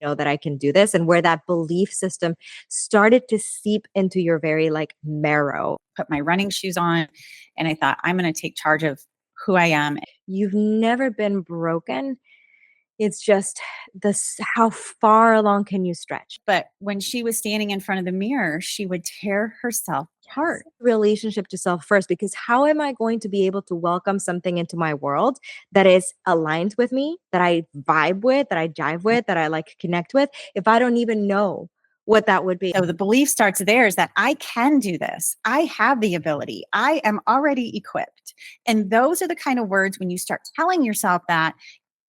know that I can do this, and where that belief system started to seep into your very like marrow. Put my running shoes on and I thought, I'm going to take charge of who I am. You've never been broken. It's just this, how far along can you stretch? But when she was standing in front of the mirror, she would tear herself apart. Relationship to self first, because how am I going to be able to welcome something into my world that is aligned with me, that I vibe with, that I jive with, that I like connect with, if I don't even know what that would be? So the belief starts there is that I can do this. I have the ability. I am already equipped. And those are the kind of words when you start telling yourself that,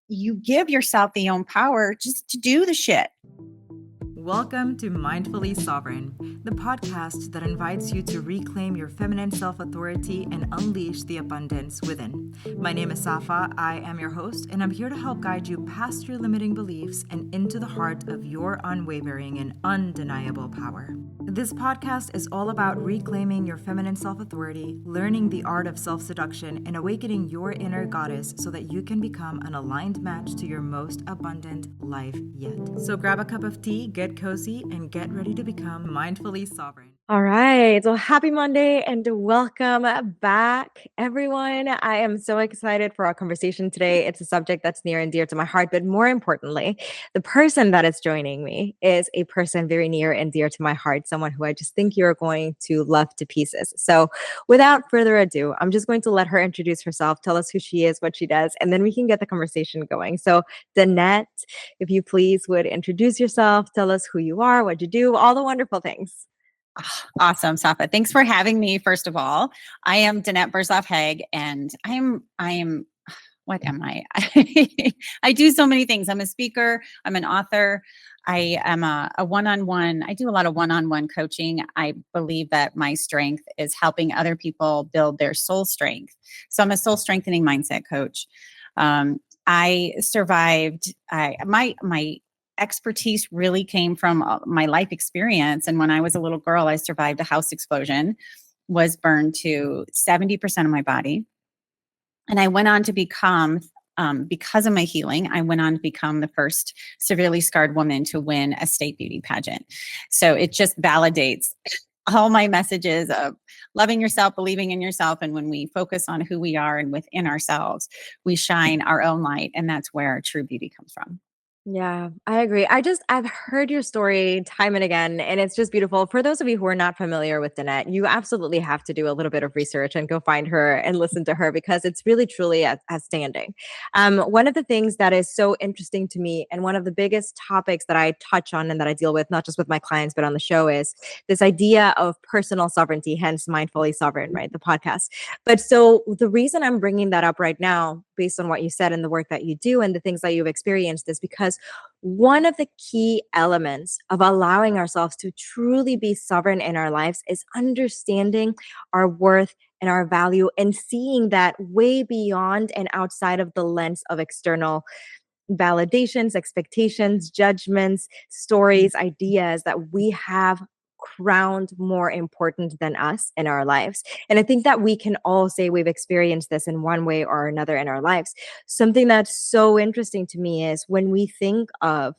you give yourself the own power just to do the shit. Welcome to Mindfully Sovereign, the podcast that invites you to reclaim your feminine self-authority and unleash the abundance within. My name is Sapha, I am your host, and I'm here to help guide you past your limiting beliefs and into the heart of your unwavering and undeniable power. This podcast is all about reclaiming your feminine self-authority, learning the art of self-seduction, and awakening your inner goddess so that you can become an aligned match to your most abundant life yet. So grab a cup of tea, get cozy, and get ready to become mindfully sovereign. All right. Well, happy Monday and welcome back, everyone. I am so excited for our conversation today. It's a subject that's near and dear to my heart, but more importantly, the person that is joining me is a person very near and dear to my heart, someone who I just think you're going to love to pieces. So without further ado, I'm just going to let her introduce herself, tell us who she is, what she does, and then we can get the conversation going. So Danette, if you please would introduce yourself, tell us who you are, what you do, all the wonderful things. Awesome, Sapha. Thanks for having me. First of all, I am Danette Haag, and what am I? I do so many things. I'm a speaker. I'm an author. I am a one-on-one. I do a lot of one-on-one coaching. I believe that my strength is helping other people build their soul strength. So I'm a soul strengthening mindset coach. I survived. My expertise really came from my life experience. And when I was a little girl, I survived a house explosion, was burned to 70% of my body. And I went on to become, because of my healing, I went on to become the first severely scarred woman to win a state beauty pageant. So it just validates all my messages of loving yourself, believing in yourself. And when we focus on who we are and within ourselves, we shine our own light. And that's where true beauty comes from. Yeah, I agree. I've heard your story time and again, and it's just beautiful. For those of you who are not familiar with Danette, you absolutely have to do a little bit of research and go find her and listen to her because it's really, truly outstanding. One of the things that is so interesting to me, and one of the biggest topics that I touch on and that I deal with, not just with my clients, but on the show, is this idea of personal sovereignty, hence Mindfully Sovereign, right? The podcast. But so the reason I'm bringing that up right now, based on what you said and the work that you do and the things that you've experienced, is because one of the key elements of allowing ourselves to truly be sovereign in our lives is understanding our worth and our value and seeing that way beyond and outside of the lens of external validations, expectations, judgments, stories, ideas that we have crowned more important than us in our lives. And I think that we can all say we've experienced this in one way or another in our lives. Something that's so interesting to me is when we think of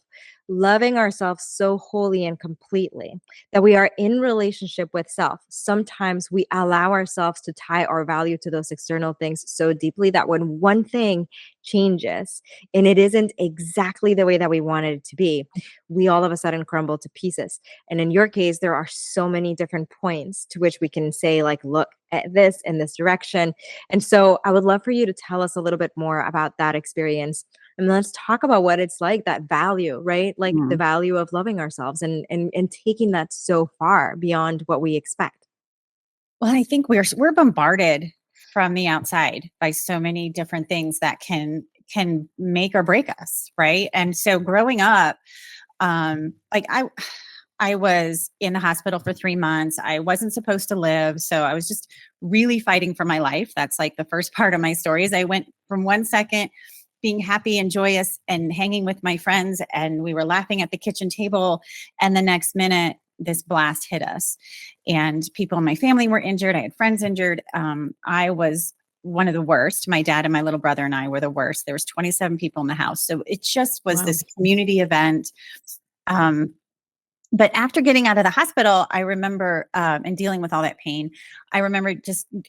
loving ourselves so wholly and completely that we are in relationship with self, sometimes we allow ourselves to tie our value to those external things so deeply that when one thing changes and it isn't exactly the way that we wanted it to be, we all of a sudden crumble to pieces. And in your case, there are so many different points to which we can say, like, look at this in this direction. And so I would love for you to tell us a little bit more about that experience. And let's talk about what it's like, that value, right? Like the value of loving ourselves and taking that so far beyond what we expect. Well, I think we're bombarded from the outside by so many different things that can make or break us, right? And so growing up, like I was in the hospital for 3 months. I wasn't supposed to live. So I was just really fighting for my life. That's like the first part of my story is I went from 1 second being happy and joyous and hanging with my friends, and we were laughing at the kitchen table. And the next minute, this blast hit us. And people in my family were injured. I had friends injured. I was one of the worst. My dad and my little brother and I were the worst. There was 27 people in the house. So it just was Wow. this community event. But after getting out of the hospital, I remember, and dealing with all that pain, I remember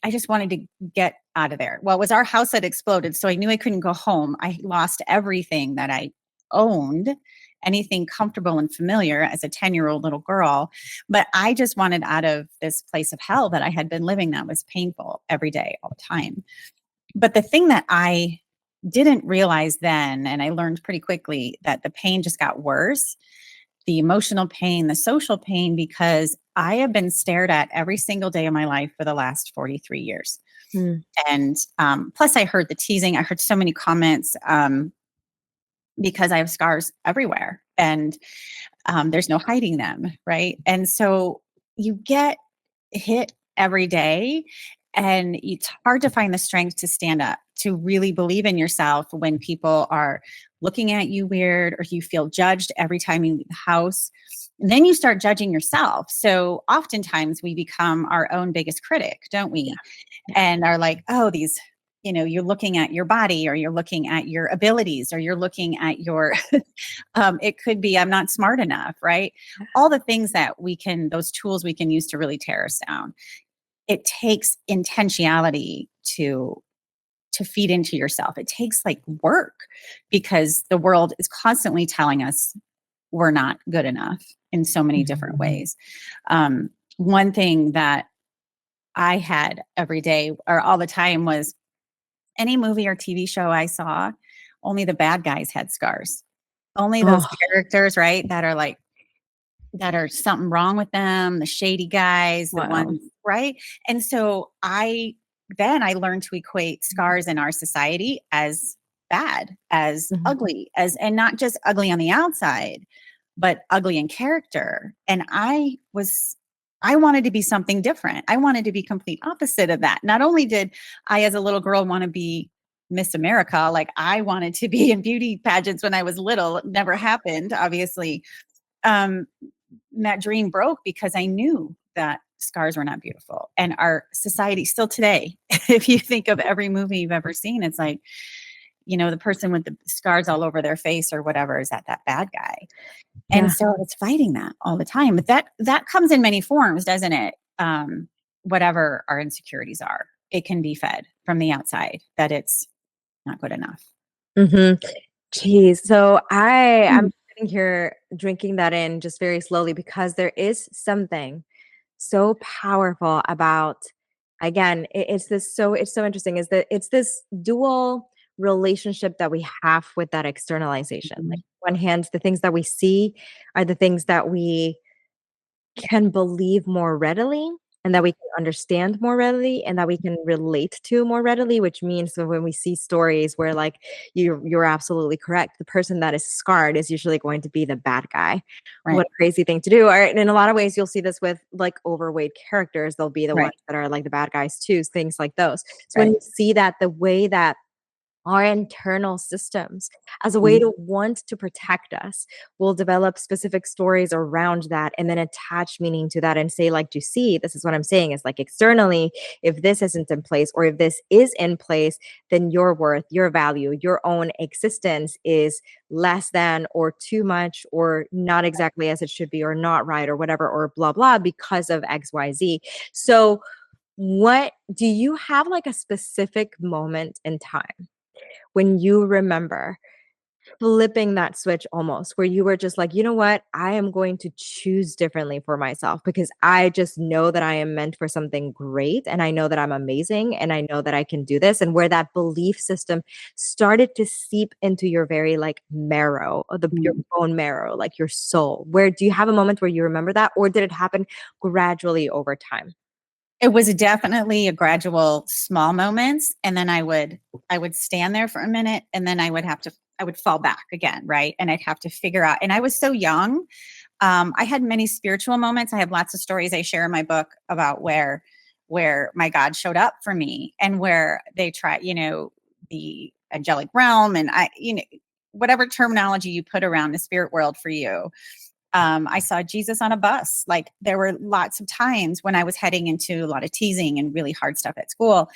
I just wanted to get out of there. Well, it was our house that exploded. So I knew I couldn't go home. I lost everything that I owned, anything comfortable and familiar as a 10-year-old little girl. But I just wanted out of this place of hell that I had been living that was painful every day, all the time. But the thing that I didn't realize then, and I learned pretty quickly, that the pain just got worse, the emotional pain, the social pain, because I have been stared at every single day of my life for the last 43 years. Mm. And plus I heard the teasing. I heard so many comments because I have scars everywhere, and there's no hiding them, right? And so you get hit every day, and it's hard to find the strength to stand up, to really believe in yourself when people are looking at you weird, or you feel judged every time you leave the house. And then you start judging yourself. So oftentimes we become our own biggest critic, don't we? Yeah. And are like, oh, these, you're looking at your body, or you're looking at your abilities, or you're looking at your, it could be, I'm not smart enough, right? All the things that those tools we can use to really tear us down. It takes intentionality to feed into yourself. It takes like work, because the world is constantly telling us we're not good enough in so many different ways. One thing that I had every day or all the time was any movie or TV show I saw, only the bad guys had scars. Only those Oh, characters, right, that are something wrong with them, the shady guys, the wow. ones, right? And so I learned to equate scars in our society as bad, as Mhm. ugly, and not just ugly on the outside, but ugly in character. And I wanted to be something different. I wanted to be complete opposite of that. Not only did I, as a little girl, want to be Miss America, like I wanted to be in beauty pageants when I was little. It never happened, obviously. Um, that dream broke because I knew that scars were not beautiful. And our society still today, if you think of every movie you've ever seen, it's like, the person with the scars all over their face or whatever is that bad guy. And Yeah. so I was fighting that all the time. But that comes in many forms, doesn't it? Whatever our insecurities are, it can be fed from the outside that it's not good enough. Mhm. Jeez. So I'm Mm. sitting here drinking that in just very slowly, because there is something so powerful about, again, it's so interesting, is that it's this dual relationship that we have with that externalization. Like, Mhm. one hand, the things that we see are the things that we can believe more readily, and that we can understand more readily, and that we can relate to more readily, which means that when we see stories where, like, you're absolutely correct, the person that is scarred is usually going to be the bad guy. What Right. a crazy thing to do. Or in a lot of ways, you'll see this with, like, overweight characters. They'll be the ones Right. that are like the bad guys too, things like those. So when Right. you see that, the way that our internal systems, as a way Mhm. to want to protect us, will develop specific stories around that, and then attach meaning to that, and say, like, "Do you see, this is what I'm saying, is like, externally, if this isn't in place, or if this is in place, then your worth, your value, your own existence is less than, or too much, or not exactly as it should be, or not right, or whatever, or blah blah, because of XYZ." So what do you have, like, a specific moment in time when you remember flipping that switch, almost, where you were just like, "You know what? I am going to choose differently for myself, because I just know that I am meant for something great, and I know that I'm amazing, and I know that I can do this." And where that belief system started to seep into your very, like, marrow, or your Mhm. bone marrow, like your soul. Where do you have a moment where you remember that, or did it happen gradually over time? It was definitely a gradual small moments, and then I would stand there for a minute, and then I would fall back again, right? And I'd have to figure out, and I was so young. I had many spiritual moments. I have lots of stories I share in my book about where my God showed up for me, and where they try, the angelic realm, and whatever terminology you put around the spirit world for you. I saw Jesus on a bus. Like there were lots of times when I was heading into a lot of teasing and really hard stuff at school.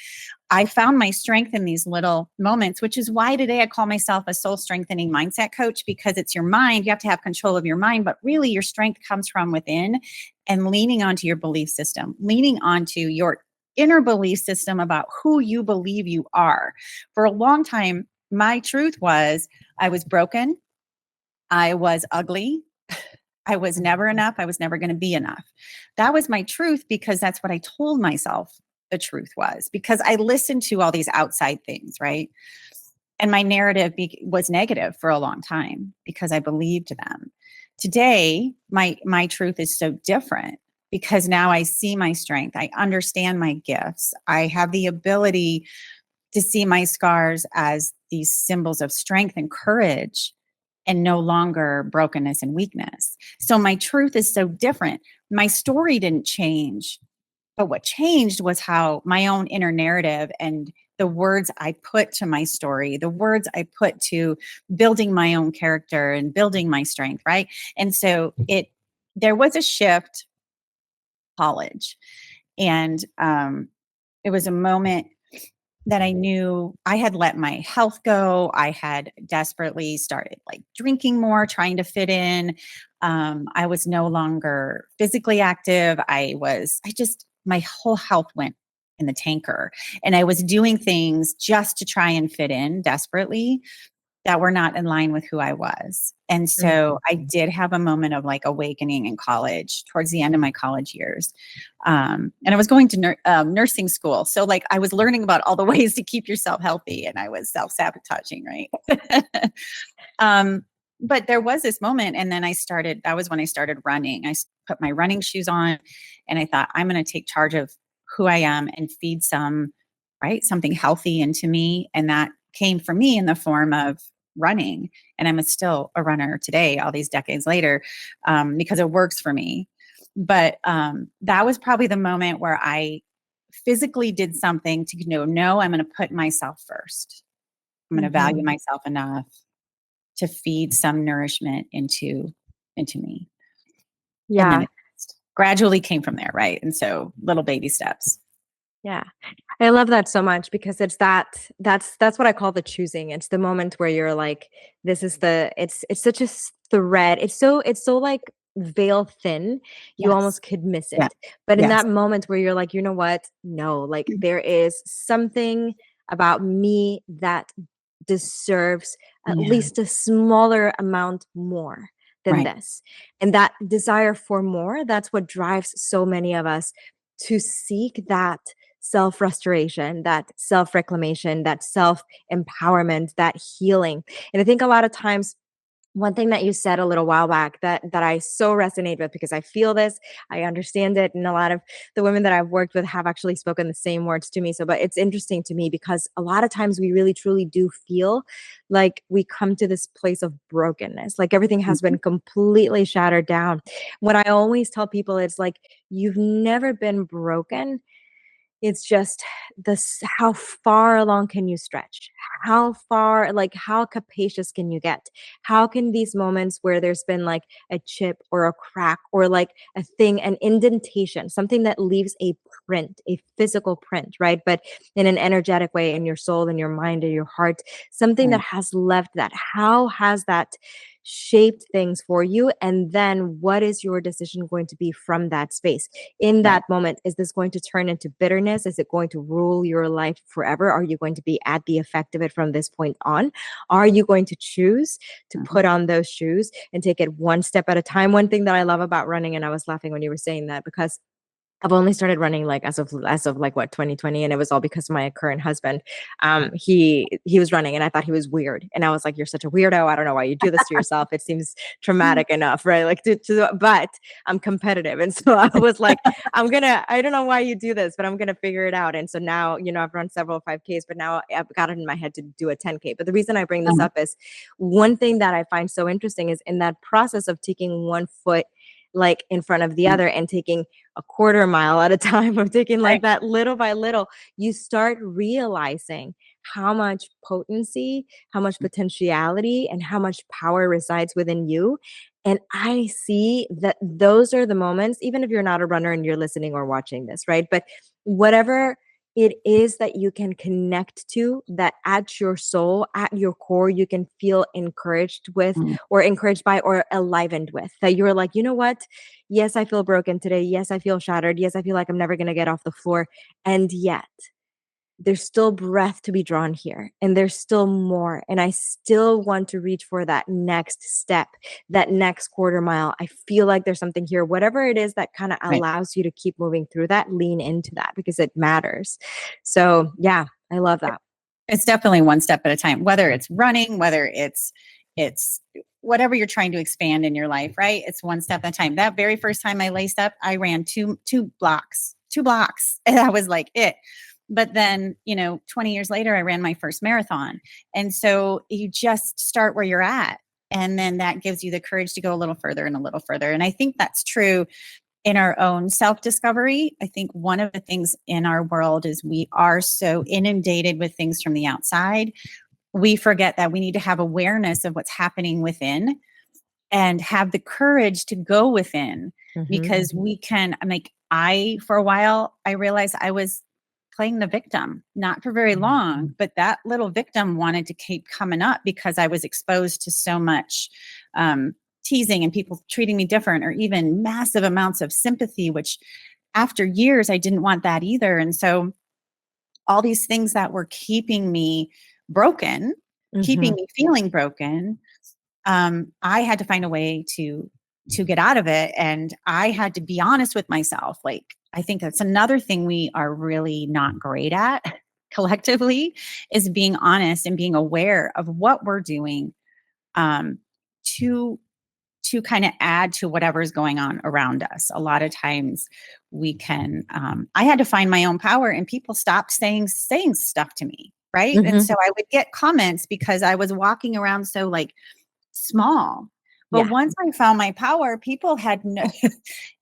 I found my strength in these little moments, which is why today I call myself a soul strengthening mindset coach, because it's your mind. You have to have control of your mind, but really your strength comes from within, and leaning onto your belief system, leaning onto your inner belief system about who you believe you are. For a long time, my truth was I was broken. I was ugly. I was never enough. I was never going to be enough. That was my truth, because that's what I told myself the truth was, because I listened to all these outside things, right? And my narrative was negative for a long time because I believed them. Today, my truth is so different, because now I see my strength. I understand my gifts. I have the ability to see my scars as these symbols of strength and courage, and no longer brokenness and weakness. So my truth is so different. My story didn't change, but what changed was how my own inner narrative and the words I put to my story, the words I put to building my own character and building my strength, right? And so there was a shift, college. And it was a moment that I knew I had let my health go. I had desperately started like drinking more, trying to fit in. I was no longer physically active. My whole health went in the tanker. And I was doing things just to try and fit in desperately that were not in line with who I was. And so I did have a moment of like awakening in college, towards the end of my college years. And I was going to nursing school. So like I was learning about all the ways to keep yourself healthy, and I was self-sabotaging, right? But there was this moment, and then that was when I started running. I put my running shoes on, and I thought, I'm going to take charge of who I am and feed something healthy into me. And that came for me in the form of running. And I'm still a runner today, all these decades later, because it works for me. But that was probably the moment where I physically did something to no, I'm going to put myself first. I'm going to value myself enough to feed some nourishment into me. And then Yeah. it gradually came from there, right? And so little baby steps. Yeah. I love that so much, because that's what I call the choosing. It's the moment where you're like, this is it's such a thread. It's so like veil thin, you Yes. almost could miss Yeah. it. But in Yes. that moment where you're like, you know what? No, like there is something about me that deserves at Yeah. least a smaller amount more than Right. this. And that desire for more, that's what drives so many of us to seek that self restoration, that self reclamation, that self empowerment, that healing. And I think a lot of times, one thing that you said a little while back that I so resonate with, because I feel this, I understand it, and a lot of the women that I've worked with have actually spoken the same words to me. So, but it's interesting to me because a lot of times we really truly do feel like we come to this place of brokenness, like everything has Mhm. been completely shattered down. What I always tell people is like, you've never been broken, it's just this, how far along can you stretch? How far, like how capacious can you get? How can these moments where there's been like a chip or a crack or like a thing, an indentation, something that leaves a print, a physical print, right? But in an energetic way in your soul and your mind and your heart, something that Right. has left that. How has that shaped things for you? And then what is your decision going to be from that space? In Right. that moment, is this going to turn into bitterness? Is it going to rule your life forever? Are you going to be at the effect of it from this point on? Are you going to choose to Mhm. put on those shoes and take it one step at a time? One thing that I love about running, and I was laughing when you were saying that, because I've only started running like as of like what, 2020, and it was all because of my current husband. He was running, and I thought he was weird, and I was like, "You're such a weirdo. I don't know why you do this to yourself. It seems traumatic enough, right? Like but I'm competitive, and so I was like, I don't know why you do this, but I'm gonna figure it out. And so now, I've run several 5Ks, but now I've got it in my head to do a 10K. But the reason I bring this Um, up is one thing that I find so interesting is in that process of taking one foot like in front of the mm, other and taking a quarter mile at a time, of taking like right. that little by little, you start realizing how much potency, how much potentiality, and how much power resides within you. And I see that those are the moments, even if you're not a runner and you're listening or watching this, right? But whatever it is that you can connect to, that at your soul, at your core, you can feel encouraged with, Mm. or encouraged by, or enlivened with, that you're like, you know what? Yes, I feel broken today. Yes, I feel shattered. Yes, I feel like I'm never going to get off the floor. And yet, there's still breath to be drawn here, and there's still more, and I still want to reach for that next step, that next quarter mile. I feel like there's something here. Whatever it is that kind of Right. allows you to keep moving through that, lean into that, because it matters. So yeah, I love that. It's definitely one step at a time, whether it's running, whether it's whatever you're trying to expand in your life, right? It's one step at a time. That very first time I laced up, I ran two blocks, and that was like it. But then, 20 years later, I ran my first marathon. And so you just start where you're at. And then that gives you the courage to go a little further and a little further. And I think that's true in our own self-discovery. I think one of the things in our world is we are so inundated with things from the outside. We forget that we need to have awareness of what's happening within and have the courage to go within, because we can, for a while, I realized I was playing the victim, not for very long, but that little victim wanted to keep coming up because I was exposed to so much teasing and people treating me different, or even massive amounts of sympathy, which after years, I didn't want that either. And so all these things that were keeping me broken, keeping me feeling broken, I had to find a way to get out of it. And I had to be honest with myself. Like, I think that's another thing we are really not great at collectively, is being honest and being aware of what we're doing, to kind of add to whatever's going on around us. A lot of times we can, I had to find my own power, and people stopped saying stuff to me. Right. And so I would get comments because I was walking around so like small. But Yeah. once I found my power, people had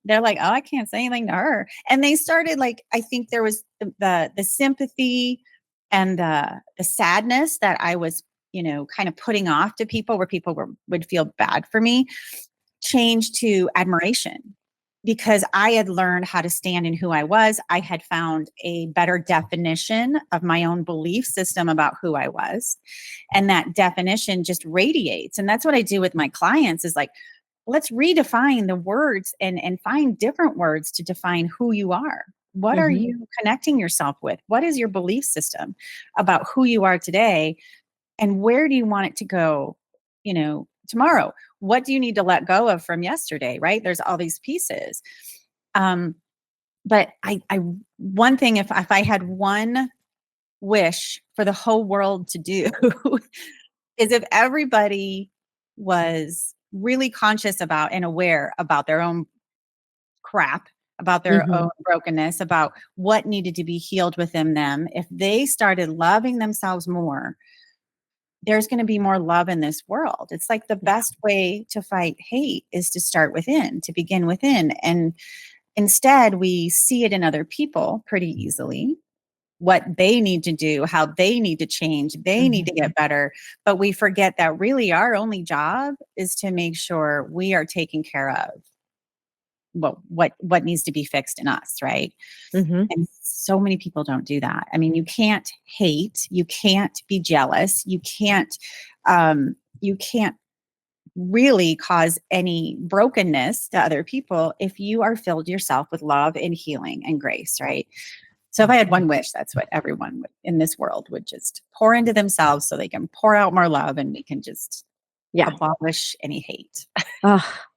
they're like, oh, I can't say anything to her. And they started, like, I think there was the sympathy and the sadness that I was, kind of putting off to people, where people would feel bad for me, changed to admiration, because I had learned how to stand in who I was. I had found a better definition of my own belief system about who I was. And that definition just radiates. And that's what I do with my clients, is like, let's redefine the words and find different words to define who you are. What are you connecting yourself with? What is your belief system about who you are today? And where do you want it to go, tomorrow? What do you need to let go of from yesterday? Right? There's all these pieces. But I one thing, if I had one wish for the whole world to do, is if everybody was really conscious about and aware about their own crap, about their own brokenness, about what needed to be healed within them. If they started loving themselves more, there's going to be more love in this world. It's like the best way to fight hate is to start within, to begin within. And instead, we see it in other people pretty easily, what they need to do, how they need to change, they need to get better. But we forget that really our only job is to make sure we are taking care of what needs to be fixed in us, right? And so many people don't do that. I mean, you can't hate, you can't be jealous, you can't really cause any brokenness to other people if you are filled yourself with love and healing and grace, right? So if I had one wish, that's what everyone in this world would just pour into themselves, so they can pour out more love, and we can just abolish any hate.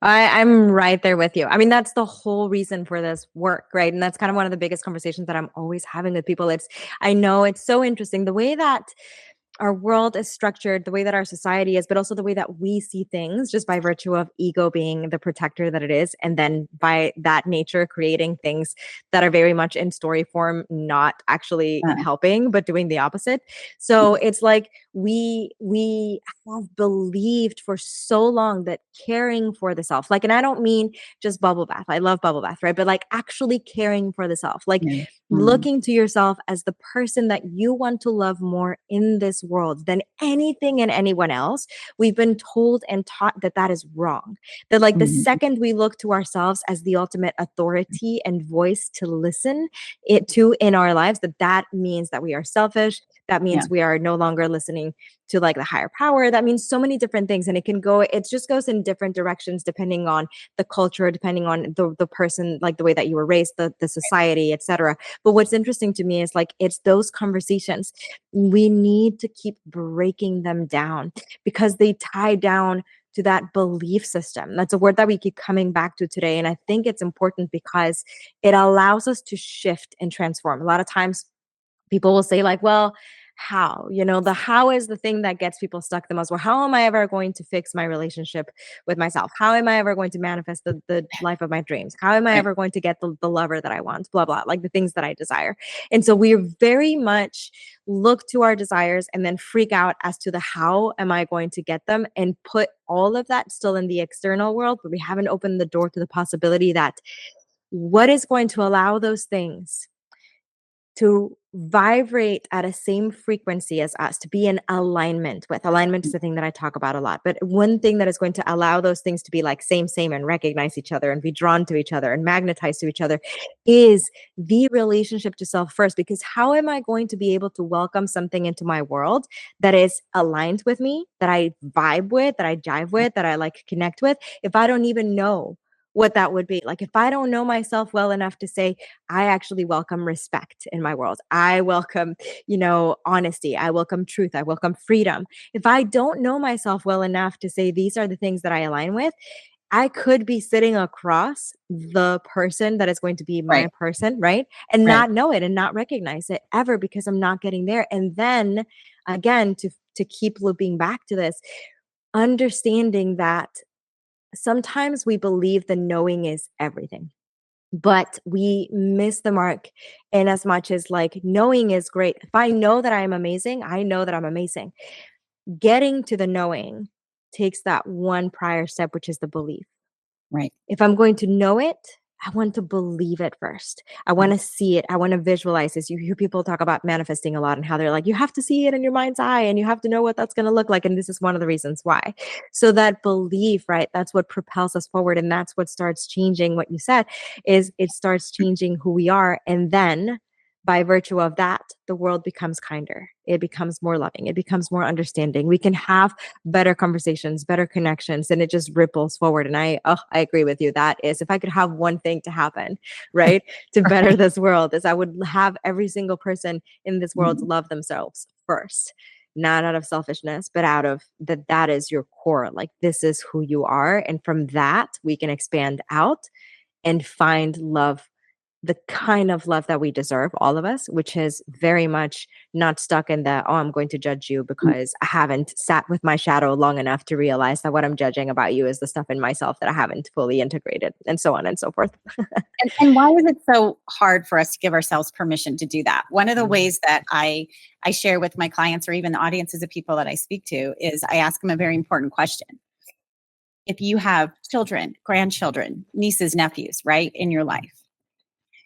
I'm right there with you. I mean, that's the whole reason for this work, right? And that's kind of one of the biggest conversations that I'm always having with people. I know it's so interesting the way that our world is structured, the way that our society is, but also the way that we see things, just by virtue of ego being the protector that it is. And then by that nature, creating things that are very much in story form, not actually helping, but doing the opposite. So it's like we have believed for so long that caring for the self, like, and I don't mean just bubble bath. I love bubble bath, right? But like actually caring for the self, like Yeah. looking to yourself as the person that you want to love more in this world than anything and anyone else. We've been told and taught that that is wrong. That like the Mhm. second we look to ourselves as the ultimate authority and voice to listen it to in our lives, that that means that we are selfish. That Yeah. means we are no longer listening to like the higher power. That means so many different things. And it can go, it just goes in different directions depending on the culture, depending on the person, like the way that you were raised, the society, etc. But what's interesting to me is like it's those conversations. We need to keep breaking them down because they tie down to that belief system. That's a word that we keep coming back to today. And I think it's important because it allows us to shift and transform. A lot of times people will say like, well, how, the how is the thing that gets people stuck the most. Well, how am I ever going to fix my relationship with myself? How am I ever going to manifest the life of my dreams? How am I Right. ever going to get the lover that I want? Blah, blah, like the things that I desire. And so we very much look to our desires and then freak out as to the how am I going to get them and put all of that still in the external world, but we haven't opened the door to the possibility that what is going to allow those things to vibrate at a same frequency as us, to be in alignment with. Alignment is the thing that I talk about a lot. But one thing that is going to allow those things to be like same, and recognize each other and be drawn to each other and magnetize to each other is the relationship to self first. Because how am I going to be able to welcome something into my world that is aligned with me, that I vibe with, that I jive with, that I like connect with, if I don't even know what that would be? Like if I don't know myself well enough to say, I actually welcome respect in my world. I welcome, honesty. I welcome truth. I welcome freedom. If I don't know myself well enough to say these are the things that I align with, I could be sitting across the person that is going to be my Right. person, right? And Right. not know it and not recognize it ever because I'm not getting there. And then again, to keep looping back to this, understanding that sometimes we believe the knowing is everything, but we miss the mark in as much as like knowing is great. If I know that I am amazing, I know that I'm amazing. Getting to the knowing takes that one prior step, which is the belief. Right. If I'm going to know it, I want to believe it first. I want to see it. I want to visualize this. You hear people talk about manifesting a lot and how they're like, you have to see it in your mind's eye and you have to know what that's going to look like. And this is one of the reasons why. So that belief, right? That's what propels us forward. And that's what starts changing what you said is it starts changing who we are. And then by virtue of that, the world becomes kinder. It becomes more loving. It becomes more understanding. We can have better conversations, better connections, and it just ripples forward. And I agree with you. That is, if I could have one thing to happen, right, to better this world, is I would have every single person in this world Mhm. love themselves first, not out of selfishness, but out of that is your core. Like this is who you are, and from that we can expand out and find love, the kind of love that we deserve, all of us, which is very much not stuck in the, oh, I'm going to judge you because I haven't sat with my shadow long enough to realize that what I'm judging about you is the stuff in myself that I haven't fully integrated, and so on and so forth. And why is it so hard for us to give ourselves permission to do that? One of the ways that I share with my clients or even the audiences of people that I speak to is I ask them a very important question. If you have children, grandchildren, nieces, nephews, right, in your life,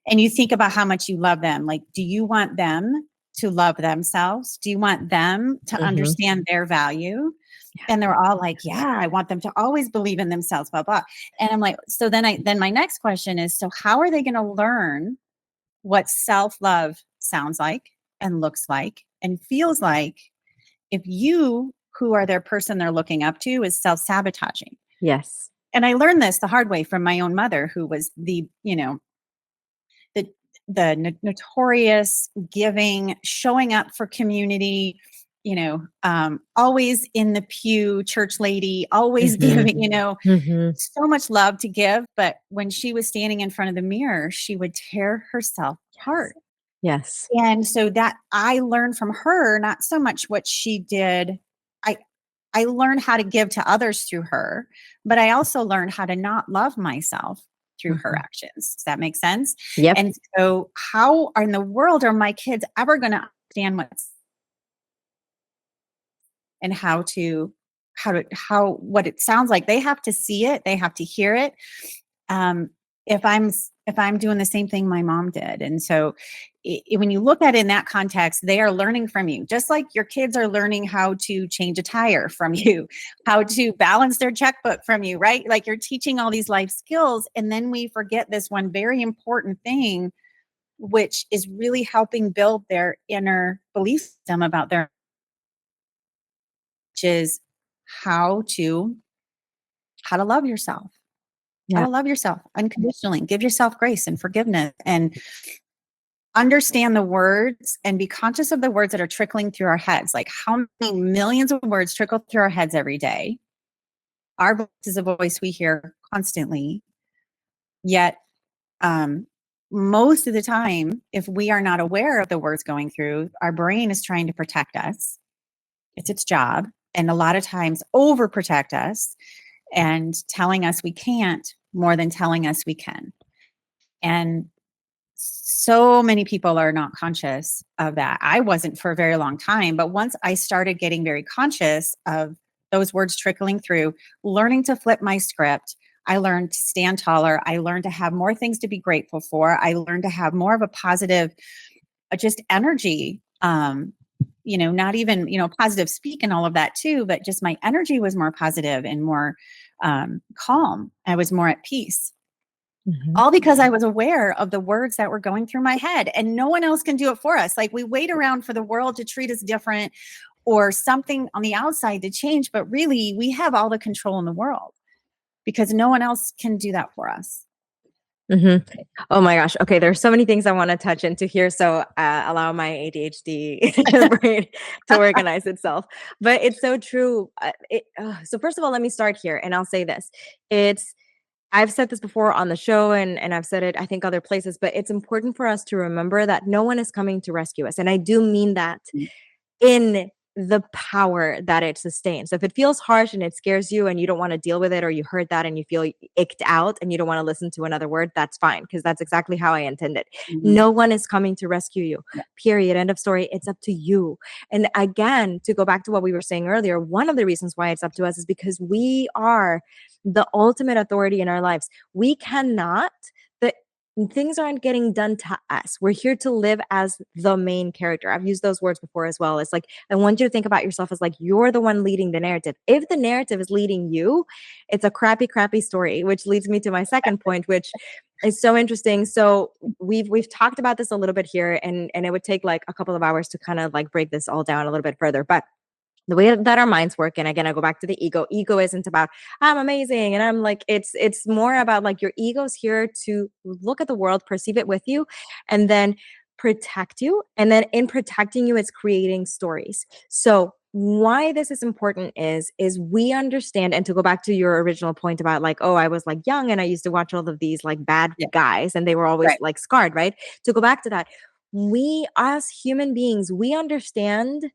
and you think about how much you love them, like, do you want them to love themselves? Do you want them to Mhm. understand their value? Yeah. And they're all like, yeah, I want them to always believe in themselves, blah, blah. And I'm like, so then my next question is, so how are they going to learn what self-love sounds like and looks like and feels like if you, who are their person they're looking up to, is self-sabotaging? Yes. And I learned this the hard way from my own mother, who was the notorious giving, showing up for community, always in the pew, church lady, always Mhm. giving, Mhm. so much love to give. But when she was standing in front of the mirror, she would tear herself apart. Yes. And so that I learned from her, not so much what she did. I I learned how to give to others through her, but I also learned how to not love myself through her Mhm. actions. Does that make sense? Yep. And so how in the world are my kids ever going to understand what's and what it sounds like. They have to see it. They have to hear it. If I'm doing the same thing my mom did. And so when you look at it in that context, they are learning from you, just like your kids are learning how to change a tire from you, how to balance their checkbook from you, right? Like you're teaching all these life skills. And then we forget this one very important thing, which is really helping build their inner belief system about which is how to love yourself. How Yeah. to love yourself unconditionally, give yourself grace and forgiveness, and understand the words and be conscious of the words that are trickling through our heads. Like how many millions of words trickle through our heads every day? Our voice is a voice we hear constantly. Yet, most of the time, if we are not aware of the words going through, our brain is trying to protect us. It's its job. And a lot of times overprotect us and telling us we can't more than telling us we can. And so many people are not conscious of that. I wasn't for a very long time, but once I started getting very conscious of those words trickling through, learning to flip my script, I learned to stand taller. I learned to have more things to be grateful for. I learned to have more of a positive, just energy. Not even, positive speak and all of that too, but just my energy was more positive and more calm. I was more at peace. Mhm. All because I was aware of the words that were going through my head, and no one else can do it for us. Like we wait around for the world to treat us different or something on the outside to change, but really we have all the control in the world because no one else can do that for us. Mhm. Oh my gosh. Okay, there's so many things I want to touch into here. So allow my ADHD brain to organize itself. But it's so true. So first of all, let me start here, and I'll say this: I've said this before on the show, and I've said it I think other places, but it's important for us to remember that no one is coming to rescue us, and I do mean that in the power that it sustains. So if it feels harsh and it scares you and you don't want to deal with it, or you heard that and you feel icked out and you don't want to listen to another word, that's fine, because that's exactly how I intended. Mhm. No one is coming to rescue you. Yeah. Period. End of story. It's up to you. And again, to go back to what we were saying earlier, one of the reasons why it's up to us is because we are the ultimate authority in our lives. We cannot, the things aren't getting done to us. We're here to live as the main character. I've used those words before as well. It's like, I want you to think about yourself as like you're the one leading the narrative. If the narrative is leading you, it's a crappy, crappy story, which leads me to my second point, which is so interesting. So we've talked about this a little bit here, and it would take like a couple of hours to kind of like break this all down a little bit further. But the way that our minds work, and again I go back to the ego isn't about I'm amazing and I'm like, it's more about like your ego's here to look at the world, perceive it with you, and then protect you, and then in protecting you it's creating stories. So why this is important is we understand, and to go back to your original point about like, oh, I was like young and I used to watch all of these like bad Yeah. guys and they were always Right. like scarred, right? To go back to that, we as human beings, we understand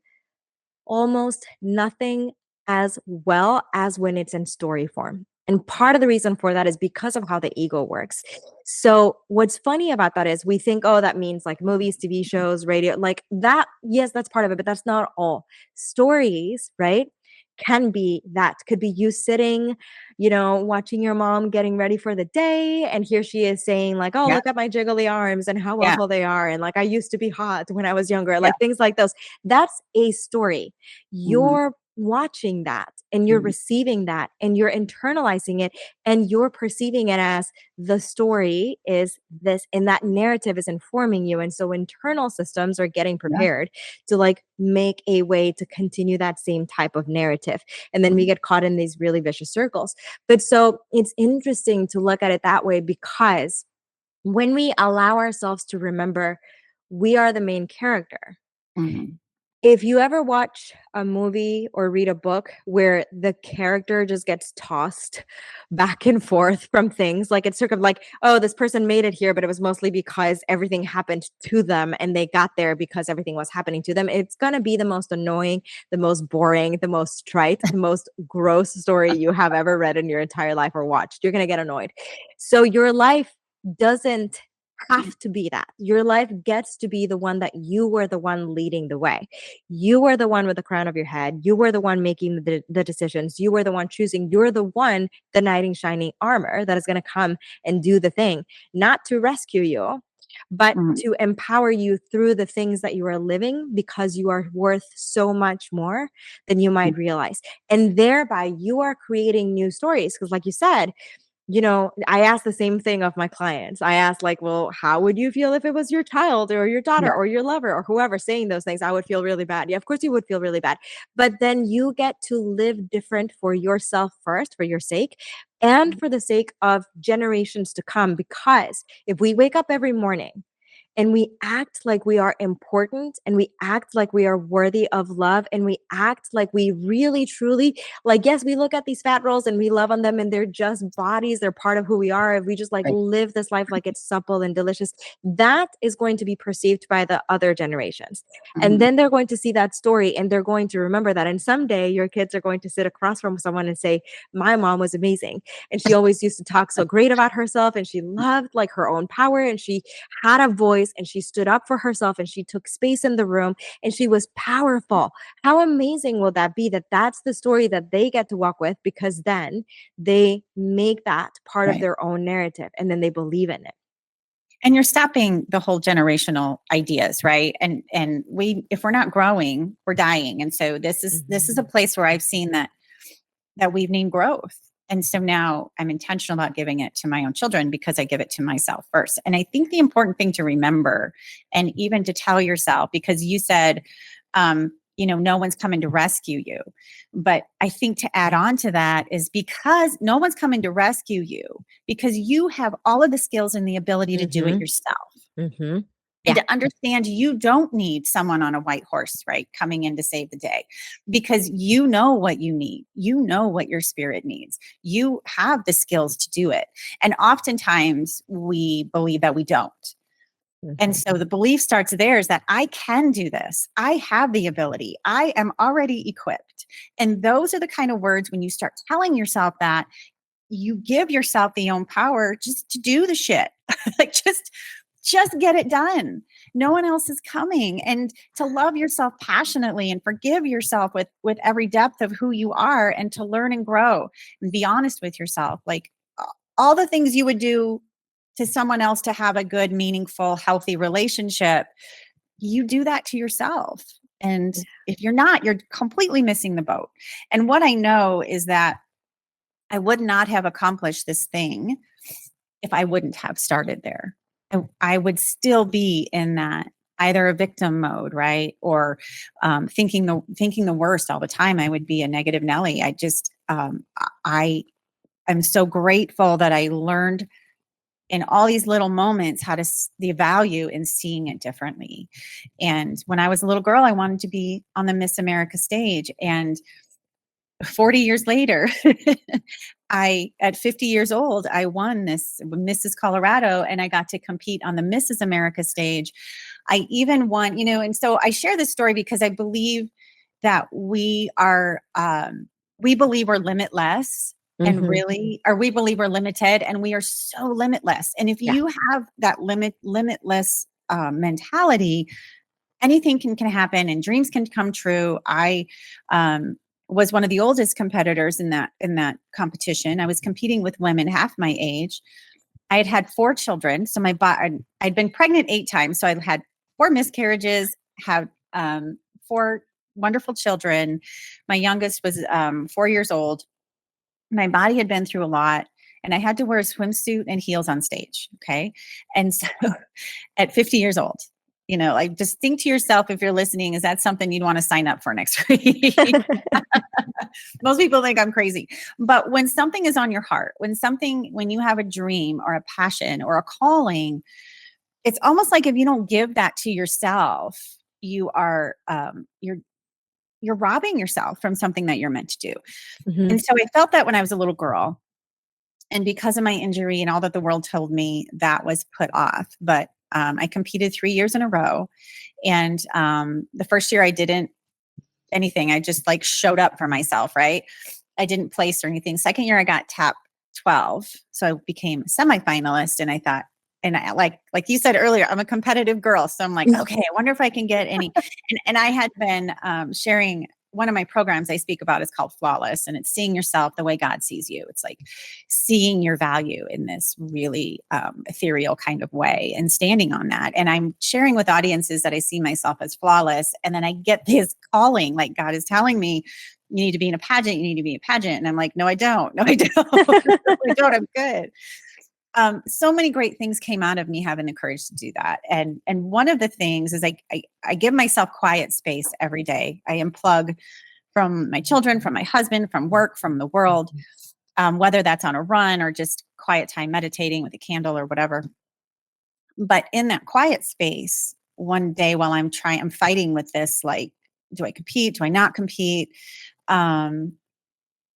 almost nothing as well as when it's in story form. And part of the reason for that is because of how the ego works. So, what's funny about that is we think, oh, that means like movies, TV shows, radio, like that. Yes, that's part of it, but that's not all. Stories, right? Can be that, could be you sitting, watching your mom getting ready for the day. And here she is saying, like, oh, Yeah. look at my jiggly arms and how Yeah. awful they are. And like, I used to be hot when I was younger, Yeah. like things like those. That's a story. Mhm. You're watching that and you're Mhm. receiving that and you're internalizing it and you're perceiving it as the story is this, and that narrative is informing you. And so internal systems are getting Yeah. prepared to like make a way to continue that same type of narrative. And then we Mhm. get caught in these really vicious circles. But so it's interesting to look at it that way, because when we allow ourselves to remember we are the main character. Mhm. If you ever watch a movie or read a book where the character just gets tossed back and forth from things, like it's sort of like, oh, this person made it here, but it was mostly because everything happened to them and they got there because everything was happening to them. It's going to be the most annoying, the most boring, the most trite, the most gross story you have ever read in your entire life or watched. You're going to get annoyed. So your life doesn't have to be that. Your life gets to be the one that you were the one leading the way. You were the one with the crown of your head. You were the one making the decisions. You were the one choosing. You're the one, the knight in shining armor that is going to come and do the thing, not to rescue you, but Mm, to empower you through the things that you are living, because you are worth so much more than you mm, might realize. And thereby you are creating new stories. Because like you said, I ask the same thing of my clients. I ask, like, well, how would you feel if it was your child or your daughter yeah. or your lover or whoever saying those things? I would feel really bad. Yeah, of course you would feel really bad. But then you get to live different for yourself first, for your sake, and for the sake of generations to come. Because if we wake up every morning and we act like we are important, and we act like we are worthy of love, and we act like we really truly, like, yes, we look at these fat rolls and we love on them and they're just bodies, they're part of who we are. If we just like Right. live this life like it's supple and delicious, that is going to be perceived by the other generations. And Mhm. then they're going to see that story and they're going to remember that. And someday your kids are going to sit across from someone and say, my mom was amazing, and she always used to talk so great about herself, and she loved like her own power, and she had a voice, and she stood up for herself, and she took space in the room, and she was powerful. How amazing will that be, that that's the story that they get to walk with, because then they make that part of Right. their own narrative and then they believe in it. And you're stopping the whole generational ideas, right? And we, if we're not growing, we're dying. And so this is a Mhm. place where I've seen that we've named growth. And so now I'm intentional about giving it to my own children because I give it to myself first. And I think the important thing to remember, and even to tell yourself, because you said, no one's coming to rescue you. But I think to add on to that is, because no one's coming to rescue you, because you have all of the skills and the ability to do it Mhm. yourself. Mhm. And Yeah. to understand you don't need someone on a white horse, right, coming in to save the day, because you know what you need. You know what your spirit needs. You have the skills to do it. And oftentimes we believe that we don't. And Mhm. so the belief starts there, is that I can do this. I have the ability. I am already equipped. And those are the kind of words, when you start telling yourself that, you give yourself the own power just to do the shit. Like, just get it done. No one else is coming. And to love yourself passionately and forgive yourself with every depth of who you are, and to learn and grow and be honest with yourself. Like, all the things you would do to someone else to have a good, meaningful, healthy relationship, you do that to yourself. And if you're not, you're completely missing the boat. And what I know is that I would not have accomplished this thing if I wouldn't have started there. I would still be in that, either a victim mode, right, or thinking the worst all the time. I would be a negative Nelly. I am so grateful that I learned in all these little moments how to the value in seeing it differently. And when I was a little girl, I wanted to be on the Miss America stage, and 40 years later, at 50 years old, I won this Mrs. Colorado, and I got to compete on the Mrs. America stage. I even won, and so I share this story because I believe that we believe we're limitless, and Mhm. really, or we believe we're limited, and we are so limitless. And if Yeah. you have that limitless mentality, anything can happen and dreams can come true. I was one of the oldest competitors in that competition. I was competing with women half my age. I had had 4 children, so I'd been pregnant 8 times, so I had 4 miscarriages, had 4 wonderful children. My youngest was 4 years old. My body had been through a lot, and I had to wear a swimsuit and heels on stage. Okay, and so at 50 years old. Like, just think to yourself, if you're listening, is that something you'd want to sign up for next week? Most people think I'm crazy. But when something is on your heart, when you have a dream or a passion or a calling, it's almost like, if you don't give that to yourself, you're robbing yourself from something that you're meant to do. Mhm. And so I felt that when I was a little girl. And because of my injury and all that the world told me, that was put off. But I competed 3 years in a row. And the first year I didn't anything. I just like showed up for myself, right? I didn't place or anything. Second year I got top 12. So I became a semifinalist. And I thought, And I, like you said earlier, I'm a competitive girl. So I'm like, okay, I wonder if I can get any. And I had been sharing one of my programs I speak about is called Flawless, and it's seeing yourself the way God sees you. It's like seeing your value in this really ethereal kind of way and standing on that. And I'm sharing with audiences that I see myself as flawless. And then I get this calling, like God is telling me, you need to be in a pageant. You need to be in a pageant. And I'm like, no, I don't. No, I don't. No, I don't. I'm good. So many great things came out of me having the courage to do that. And one of the things is I give myself quiet space every day. I unplug from my children, from my husband, from work, from the world, whether that's on a run or just quiet time meditating with a candle or whatever. But in that quiet space, one day while I'm fighting with this, like, do I compete? Do I not compete? I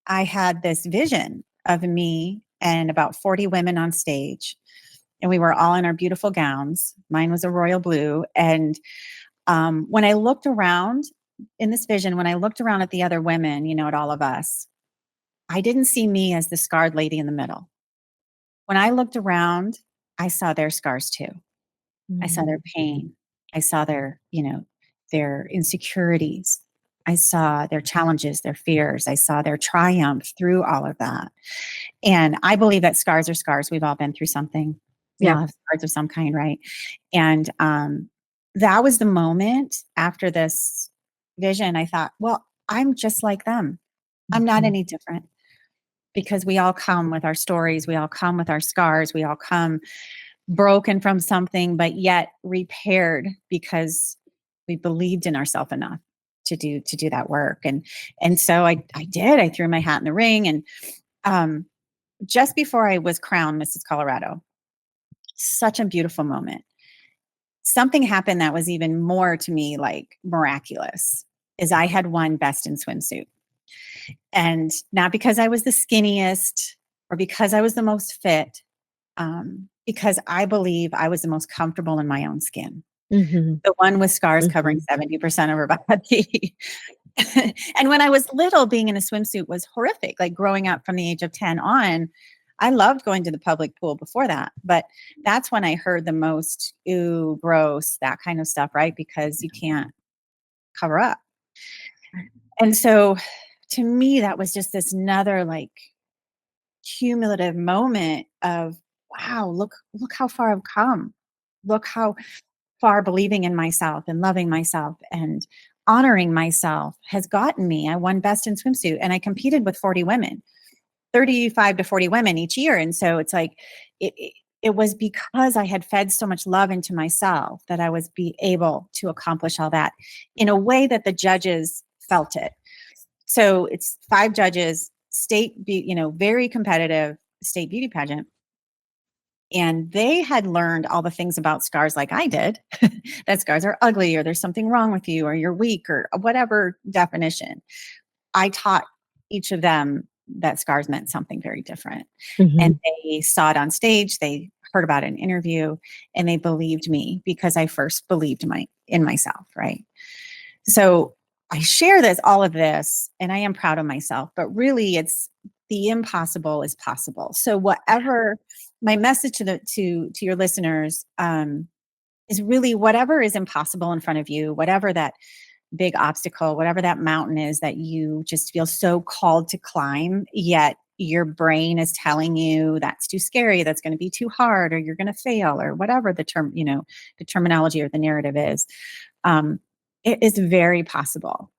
had this vision of me and about 40 women on stage. And we were all in our beautiful gowns. Mine was a royal blue. And when I looked around in this vision, when I looked around at the other women, at all of us, I didn't see me as the scarred lady in the middle. When I looked around, I saw their scars too. I saw their pain. I saw their insecurities. I saw their challenges, their fears. I saw their triumph through all of that. And I believe that scars are scars. We've all been through something. We all have scars of some kind, right? And that was the moment after this vision. I thought, well, I'm just like them. I'm not any different, because we all come with our stories. We all come with our scars. We all come broken from something, but yet repaired because we believed in ourselves enough to do that work. And so I did. I threw my hat in the ring. And just before I was crowned Mrs. Colorado, such a beautiful moment. Something happened that was even more to me like miraculous, is I had won best in swimsuit. And not because I was the skinniest or because I was the most fit, because I believe I was the most comfortable in my own skin. The one with scars covering 70% of her body. And when I was little, being in a swimsuit was horrific. Like growing up from the age of 10 on, I loved going to the public pool before that. But that's when I heard the most, ooh, gross, that kind of stuff, right? Because you can't cover up. And so to me, that was just this another like cumulative moment of, wow, look how far I've come. Look how far believing in myself and loving myself and honoring myself has gotten me. I won best in swimsuit, and I competed with 40 women, 35 to 40 women each year. And so it's like, it was because I had fed so much love into myself that I was be able to accomplish all that in a way that the judges felt it. So it's 5 judges, very competitive state beauty pageant. And they had learned all the things about scars like I did, that scars are ugly or there's something wrong with you or you're weak or whatever definition. I taught each of them that scars meant something very different. And they saw it on stage, they heard about it in an interview, and they believed me because I first believed in myself, right? So I share all of this, and I am proud of myself, but really it's the impossible is possible. So whatever my message to your listeners is really whatever is impossible in front of you, whatever that big obstacle, whatever that mountain is that you just feel so called to climb, yet your brain is telling you that's too scary, that's going to be too hard, or you're going to fail, or whatever the terminology or the narrative is. It is very possible.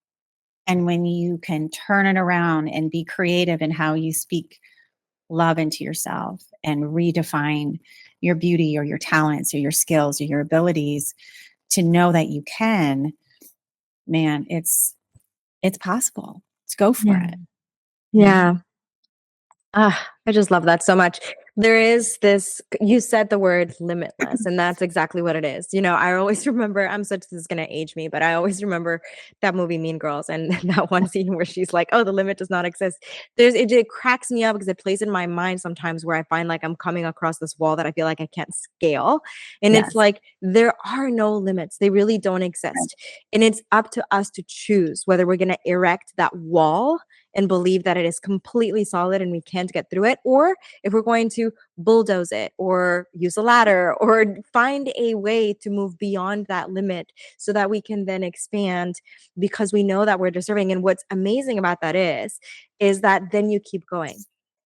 And when you can turn it around and be creative in how you speak love into yourself and redefine your beauty or your talents or your skills or your abilities to know that you can, man, it's possible. Let's go for it. Yeah. I just love that so much. There is this, you said the word limitless, and that's exactly what it is. I always remember, this is going to age me, but I always remember that movie Mean Girls and that one scene where she's like, oh, the limit does not exist. It cracks me up because it plays in my mind sometimes where I find like I'm coming across this wall that I feel like I can't scale. And Yes. it's like, there are no limits. They really don't exist. And it's up to us to choose whether we're going to erect that wall and believe that it is completely solid and we can't get through it, or if we're going to bulldoze it or use a ladder or find a way to move beyond that limit so that we can then expand because we know that we're deserving. And what's amazing about that is that then you keep going.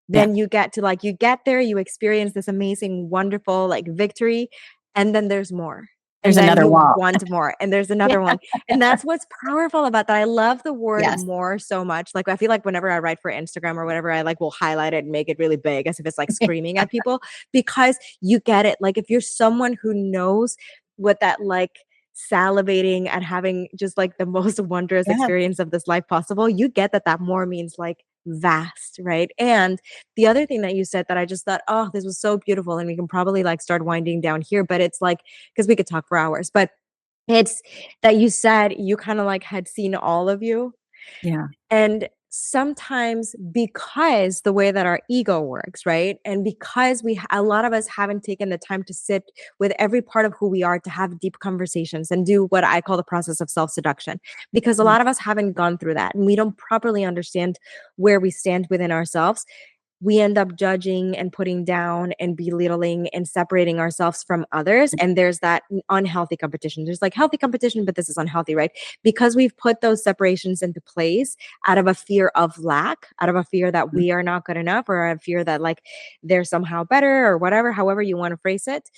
Yeah. Then you get to like, you get there, you experience this amazing, wonderful like victory, and then there's more. And There's then another you wall. want more, and there's Yeah. another one. And that's what's powerful about that. I love the word Yes. more so much. Like, I feel like whenever I write for Instagram or whatever, I like will highlight it and make it really big as if it's like screaming at people because you get it. Like, if you're someone who knows what that like salivating and having just like the most wondrous Yeah. experience of this life possible, you get that that more means like vast, right? And the other thing that you said that I just thought, oh, this was so beautiful, and we can probably like start winding down here, but it's like, because we could talk for hours, but it's that you said you kind of like had seen all of you. Yeah. And sometimes because the way that our ego works, right? And because a lot of us haven't taken the time to sit with every part of who we are to have deep conversations and do what I call the process of self-seduction, because a Mm. lot of us haven't gone through that and we don't properly understand where we stand within ourselves. We end up judging and putting down and belittling and separating ourselves from others. And there's that unhealthy competition. There's like healthy competition, but this is unhealthy, right? Because we've put those separations into place out of a fear of lack, out of a fear that we are not good enough, or a fear that like they're somehow better or whatever, however you want to phrase it.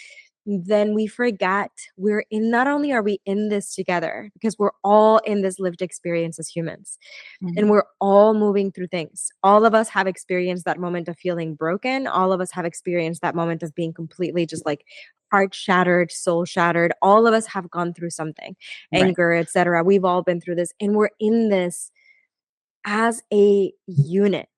Then we forget we're in, not only are we in this together, because we're all in this lived experience as humans and Mhm. we're all moving through things. All of us have experienced that moment of feeling broken. All of us have experienced that moment of being completely just like heart shattered, soul shattered. All of us have gone through something, Right. anger, etc. We've all been through this and we're in this as a unit.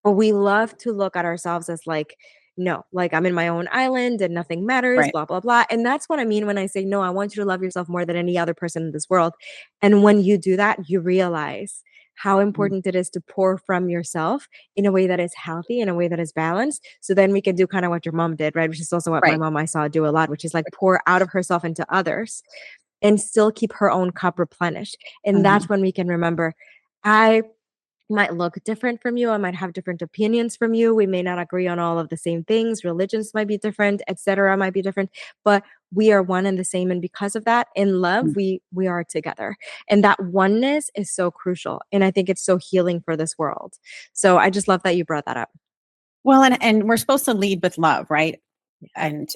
But we love to look at ourselves as like, no, like I'm in my own island and nothing matters, Right. blah, blah, blah. And that's what I mean when I say, no, I want you to love yourself more than any other person in this world. And when you do that, you realize how Mm. important it is to pour from yourself in a way that is healthy, in a way that is balanced. So then we can do kind of what your mom did, right? Which is also what my Right. mom I saw do a lot, which is like pour out of herself into others and still keep her own cup replenished. And Mhm. that's when we can remember, I might look different from you. I might have different opinions from you. We may not agree on all of the same things. Religions might be different, etc. might be different, but we are one and the same. And because of that, in love, Mm. we are together. And that oneness is so crucial. And I think it's so healing for this world. So I just love that you brought that up. Well, and we're supposed to lead with love, right? And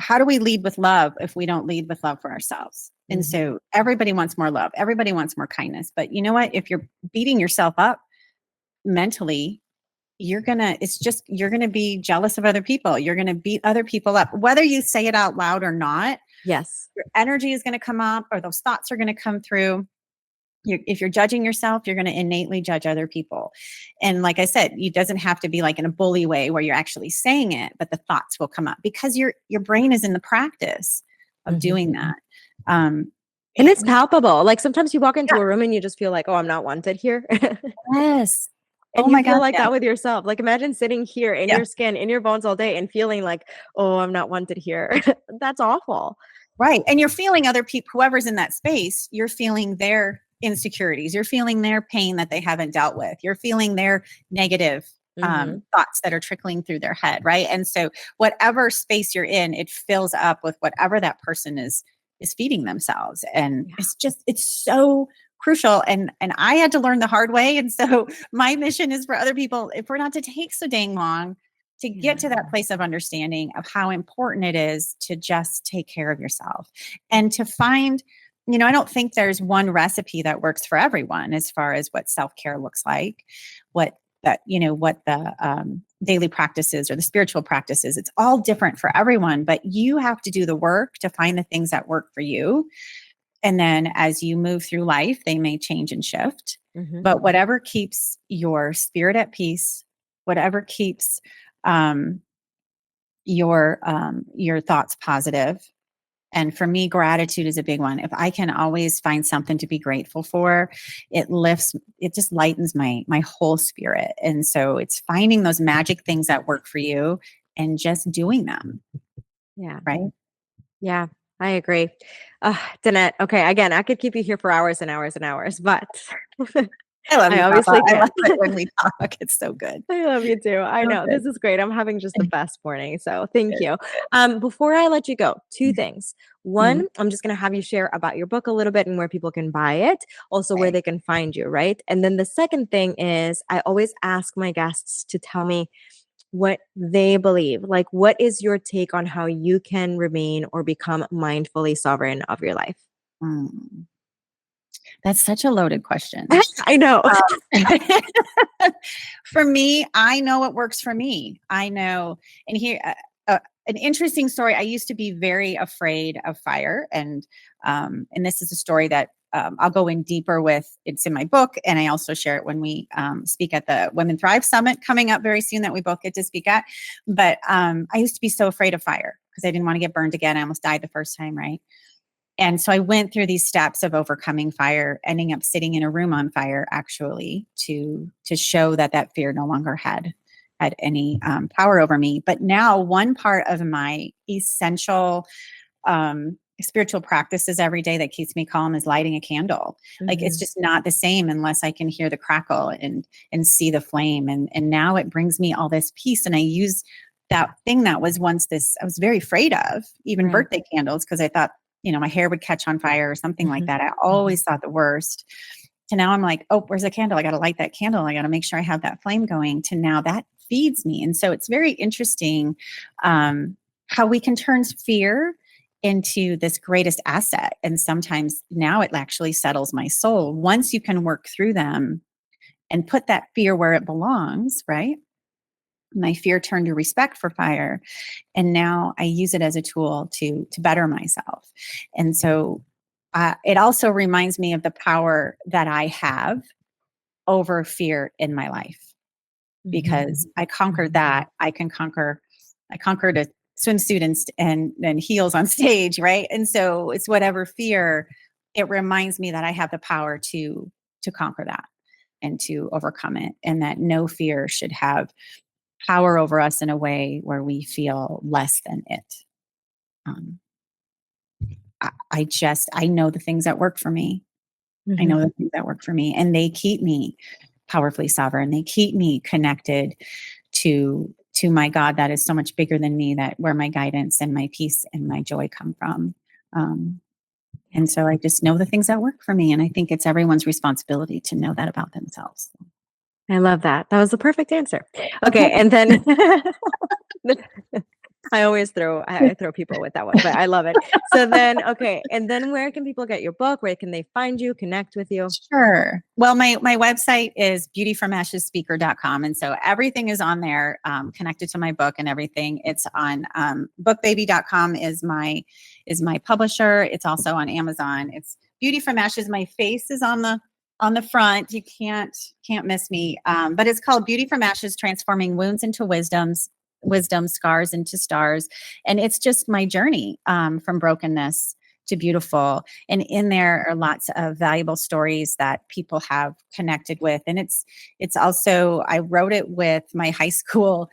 how do we lead with love if we don't lead with love for ourselves? And Mhm. so everybody wants more love, everybody wants more kindness. But you know what? If you're beating yourself up mentally, you're gonna be jealous of other people. You're gonna beat other people up, whether you say it out loud or not. Yes. Your energy is gonna come up, or those thoughts are gonna come through. If you're judging yourself, you're going to innately judge other people. And like I said, it doesn't have to be like in a bully way where you're actually saying it, but the thoughts will come up because your brain is in the practice of Mhm. doing that. Um, And it's we, palpable. Like sometimes you walk into yeah, a room and you just feel like, oh, I'm not wanted here. yes. Oh And you my feel gosh, like yes. that with yourself. Like imagine sitting here in Yeah, your skin, in your bones all day and feeling like, oh, I'm not wanted here. That's awful. right. And you're feeling other people, whoever's in that space, you're feeling their insecurities. You're feeling their pain that they haven't dealt with. You're feeling their negative Mhm. thoughts that are trickling through their head. Right. And so whatever space you're in, it fills up with whatever that person is feeding themselves. And Yeah. it's so crucial. And I had to learn the hard way. And so my mission is for other people, if we're not to take so dang long to get Yeah. to that place of understanding of how important it is to just take care of yourself and to find, I don't think there's one recipe that works for everyone as far as what self-care looks like, what the daily practices or the spiritual practices. It's all different for everyone, but you have to do the work to find the things that work for you. And then as you move through life, they may change and shift. Mhm. But whatever keeps your spirit at peace, whatever keeps um, your thoughts positive. And for me, gratitude is a big one. If I can always find something to be grateful for, it just lightens my whole spirit. And so it's finding those magic things that work for you and just doing them, Yeah. right? Yeah. I agree. Danette, okay, again, I could keep you here for hours and hours and hours, but I love I you, obviously Papa. I love can't. it when we talk. It's so good. I love you too. I So know. good. This is great. I'm having just the best morning. So thank Good. you. Before I let you go, two things. Mhm. One, I'm just going to have you share about your book a little bit and where people can buy it, also where Okay. they can find you, right? And then the second thing is I always ask my guests to tell me what they believe. Like, what is your take on how you can remain or become mindfully sovereign of your life? Mm. That's such a loaded question. I know. For me, I know what works for me. I know, and here, an interesting story. I used to be very afraid of fire, and this is a story that I'll go in deeper with. It's in my book, and I also share it when we speak at the Women Thrive Summit coming up very soon that we both get to speak at. But I used to be so afraid of fire because I didn't want to get burned again. I almost died the first time, right? And so I went through these steps of overcoming fire, ending up sitting in a room on fire, actually, to show that that fear no longer had any power over me. But now, one part of my essential spiritual practices every day that keeps me calm is lighting a candle. Like, it's Mhm. just not the same unless I can hear the crackle and see the flame. And now it brings me all this peace. And I use that thing that was once this I was very afraid of, even Right. birthday candles, because I thought, my hair would catch on fire or something like Mhm. that. I Mhm. always thought the worst. To now I'm like, oh, where's the candle? I got to light that candle. I got to make sure I have that flame going. To now that feeds me. And so it's very interesting how we can turn fear into this greatest asset. And sometimes now it actually settles my soul. Once you can work through them and put that fear where it belongs, right? My fear turned to respect for fire, and now I use it as a tool to better myself. And so it also reminds me of the power that I have over fear in my life, Mhm. because I conquered Mhm. that. I conquered a swimsuit and heels on stage, right? And so it's whatever fear, it reminds me that I have the power to conquer that and to overcome it, and that no fear should have power over us in a way where we feel less than it. Um, I know the things that work for me. I know Mhm. the things that work for me, and they keep me powerfully sovereign. They keep me connected to my God that is so much bigger than me, that where my guidance and my peace and my joy come from. Um, and so I just know the things that work for me, and I think it's everyone's responsibility to know that about themselves. I love that. That was the perfect answer. Okay, Okay. and then I throw people with that one, but I love it. So then, okay, and then where can people get your book? Where can they find you, connect with you? Sure. Well, my website is beautyfromashesspeaker.com. And so everything is on there, connected to my book and everything. It's on bookbaby.com is my publisher. It's also on Amazon. It's Beauty from Ashes. My face is on the front. You can't miss me. But it's called Beauty from Ashes, Transforming Wounds into Wisdom, Scars into Stars. And it's just my journey from brokenness to beautiful. And in there are lots of valuable stories that people have connected with. And it's also, I wrote it with my high school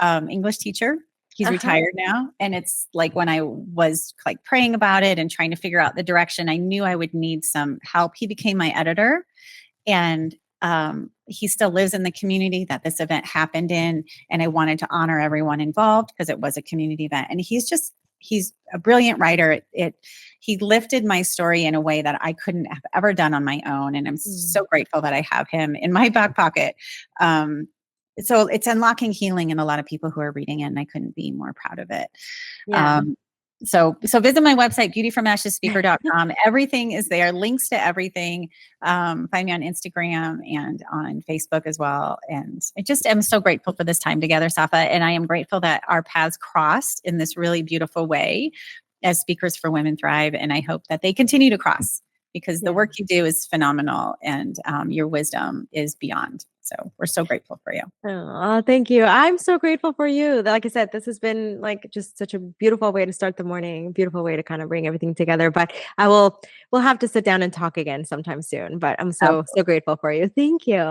English teacher. He's Uh-huh. retired now. And it's like when I was like praying about it and trying to figure out the direction, I knew I would need some help. He became my editor, and he still lives in the community that this event happened in. And I wanted to honor everyone involved because it was a community event. And he's a brilliant writer. He lifted my story in a way that I couldn't have ever done on my own. And I'm Mm. so grateful that I have him in my back pocket. Um, so it's unlocking healing in a lot of people who are reading it, and I couldn't be more proud of it. Yeah. Um, so visit my website, beautyfromashesspeaker.com. Everything is there, links to everything. Find me on Instagram and on Facebook as well. And I just am so grateful for this time together, Sapha. And I am grateful that our paths crossed in this really beautiful way as speakers for Women Thrive. And I hope that they continue to cross, because the Yeah. work you do is phenomenal, and your wisdom is beyond. So we're so grateful for you. Oh, thank you. I'm so grateful for you. Like I said, this has been like just such a beautiful way to start the morning, beautiful way to kind of bring everything together. But we'll have to sit down and talk again sometime soon. But I'm so Absolutely. so grateful for you. Thank you.